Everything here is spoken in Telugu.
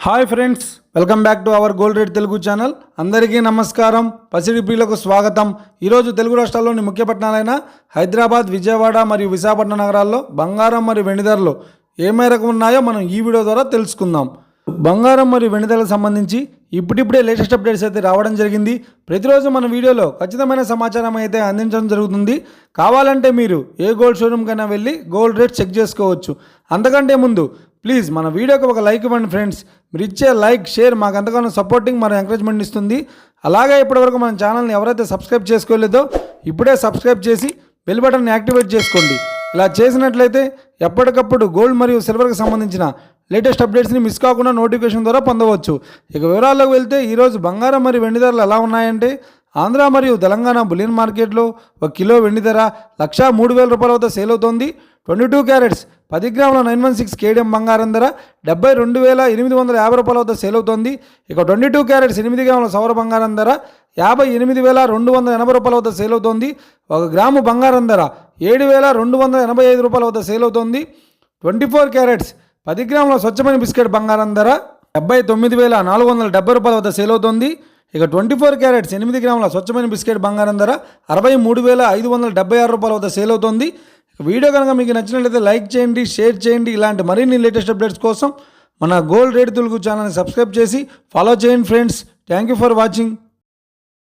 Hi friends, welcome back to our gold rate Telugu channel. అందరికీ నమస్కారం. పసిడి ప్రియులకు స్వాగతం. ఈరోజు తెలుగు రాష్ట్రాల్లోని ముఖ్య పట్టణాలైన హైదరాబాద్, విజయవాడ మరియు విశాఖపట్నం నగరాల్లో బంగారం మరియు వెండి ధరలు ఏ మేరకు ఉన్నాయో మనం ఈ వీడియో ద్వారా తెలుసుకుందాం. బంగారం మరియు వెండి ధరలకు సంబంధించి ఇప్పుడిప్పుడే లేటెస్ట్ అప్డేట్స్ అయితే రావడం జరిగింది. ప్రతిరోజు మన వీడియోలో ఖచ్చితమైన సమాచారం అయితే అందించడం జరుగుతుంది. కావాలంటే మీరు ఏ గోల్డ్ షోరూమ్ కైనా వెళ్ళి గోల్డ్ రేట్ చెక్ చేసుకోవచ్చు. అంతకంటే ముందు ప్లీజ్ మన వీడియోకి ఒక లైక్ ఇవ్వండి ఫ్రెండ్స్. మీరు ఇచ్చే లైక్, షేర్ మాకు ఎంతగానో సపోర్టింగ్ మరియు ఎంకరేజ్మెంట్ ఇస్తుంది. అలాగే ఇప్పటివరకు మన ఛానల్ని ఎవరైతే సబ్స్క్రైబ్ చేసుకోలేదో ఇప్పుడే సబ్స్క్రైబ్ చేసి బెల్ బటన్ని యాక్టివేట్ చేసుకోండి. ఇలా చేసినట్లయితే ఎప్పటికప్పుడు గోల్డ్ మరియు సిల్వర్కి సంబంధించిన లేటెస్ట్ అప్డేట్స్ని మిస్ కాకుండా నోటిఫికేషన్ ద్వారా పొందవచ్చు. ఇక వివరాల్లోకి వెళ్తే ఈరోజు బంగారం మరియు వెండి ధరలు ఎలా ఉన్నాయంటే, ఆంధ్ర మరియు తెలంగాణ బులియన్ మార్కెట్లో 1 కిలో వెండి ధర 1,03,000 రూపాయల వద్ద సేల్ అవుతోంది. 22 క్యారెట్స్ 10 గ్రాముల 916 కేడిఎం బంగారం ధర 72,850 రూపాయల వద్ద సేల్ అవుతోంది. ఇక 22 క్యారెట్స్ 8 గ్రాముల సౌర బంగారం ధర 58,280 రూపాయల వద్ద సేల్ అవుతోంది. 1 గ్రాము బంగారం ధర 7,285 రూపాయల వద్ద సేల్ అవుతోంది. 24 క్యారెట్స్ 10 గ్రాముల స్వచ్ఛమైన బిస్కెట్ బంగారం ధర 79,470 రూపాయల వద్ద సేల్ అవుతోంది. ఇక 24 క్యారెట్స్ 8 గ్రాముల స్వచ్ఛమైన బిస్కెట్ బంగారం ధర 63,576 రూపాయల వద్ద సేల్ అవుతోంది. వీడియో కనుక మీకు నచ్చినట్లయితే లైక్ చేయండి, షేర్ చేయండి. ఇలాంటి మరిన్ని లేటెస్ట్ అప్డేట్స్ కోసం మన గోల్డ్ రేట్ తెలుగు ఛానల్ని సబ్స్క్రైబ్ చేసి ఫాలో చేయండి friends. Thank you for watching.